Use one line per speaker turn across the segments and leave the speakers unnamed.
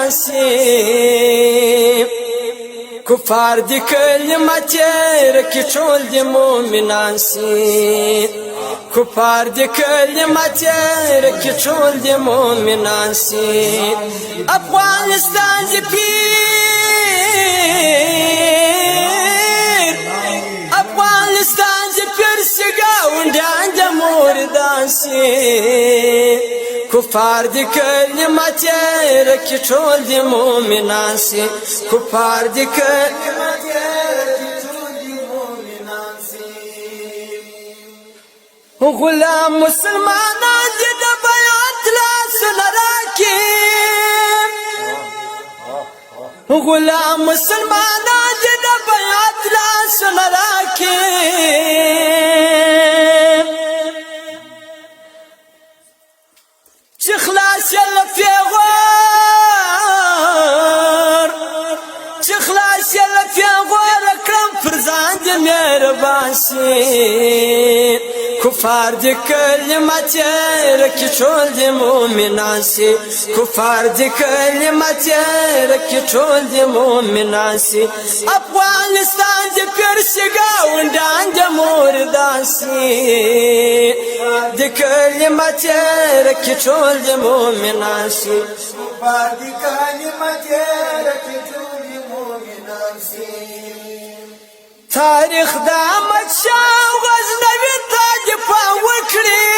ناسي کفار دی کلمت رکی ټول دی مومنان سي کفار دی کلمت رکی ټول دی مومنان سي افغانستان دی پیر افغانستان دی پیر سګاونډان د مردان سي کفار دی کلمت رکی ټول دی مومنان سي کفار دی کلمت رکی ټول دی مومنان سي غلام مسلمانان دی د بیعت لاسونه راکي غلام مسلمانان دی د بیعت لاسونه راکي خلاص الفيغور خلاص الفيغور اكرم فرزان دي مهربان سي كفار دي كلمات ركي ټول دي مؤمنان سي كفار دي كلمات ركي ټول دي مؤمنان سي افغانستان دي پرسګاوندان دي مردان سي دي كلمات ركي ټول دي مؤمنان سي كفار دي كلمات ركي ټول دي مؤمنان سي تاریخ د احمد شاه غزنوي تاج پام وکړي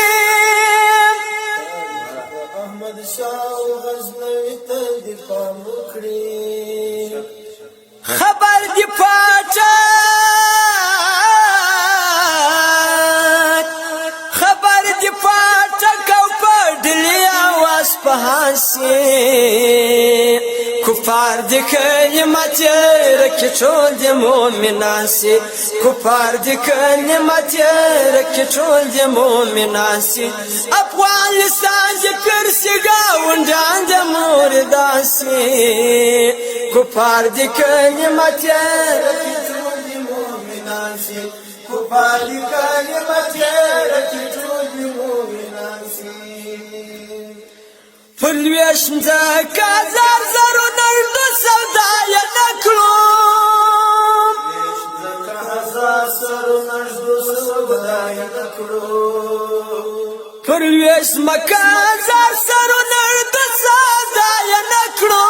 احمد شاه غزنوي تاج پام وکړي خبر دی پاټک او پډلی आवाज په هانسي کفار دی کلمت رکی ټول دی مومنان سي کفار دی کلمت رکی ټول دی مومنان سي افغانستان دی پرسګاوندان د مردان سي کفار دی کلمت رکی ټول دی مومنان سي کفار دی کلمت رکی ټول دی مومنان سي پلویش مځکه زر زرو نړدو سودا یې نه کړو پلویش مکه زر زرو نړدو سودا یې نه کړو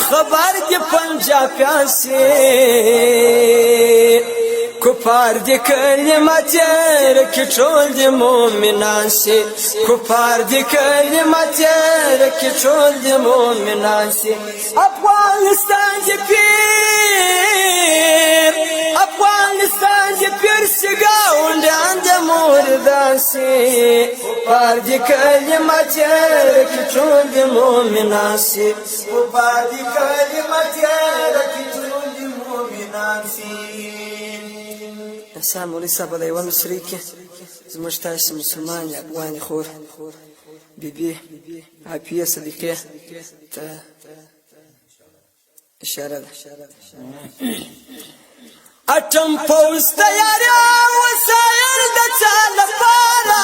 خبر دی پنجابیان سي کفار دی کلمت رکی ټول دی مومنان سي کفار دی کلمت رکی ټول دی مومنان سي افغانستان دی پیر افغانستان دی پیر سګاوندان د مردان سي کفار دی کلمت رکی ټول دی مومنان سي کفار دی کلمت رکی ټول دی مومنان سي سام مولوي صاحب د یوه مصري کې زموږ تاسې مسلمان افغاني خور بیبي عافیه صدیقې ته اشاره ده اټم پوز تیارې وسایل د چا لپاره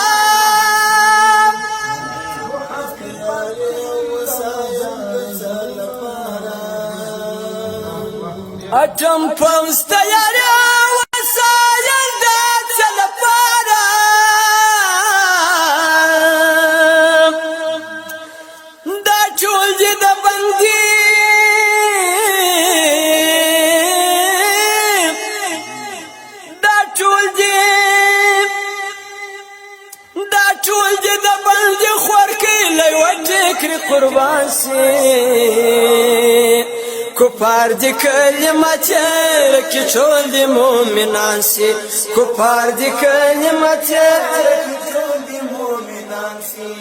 اټم پوز تیارې قربان سي کفار دی کلمت رکی ټول دی مومنان سي کفار دی کلمت رکی ټول دی مومنان سي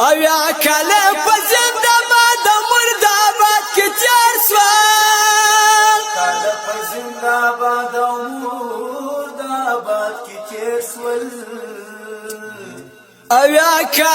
او یا کله په زنده‌باد مرداباد کې چار سوال کله په زنده‌باد مرداباد کې چار سوال او یا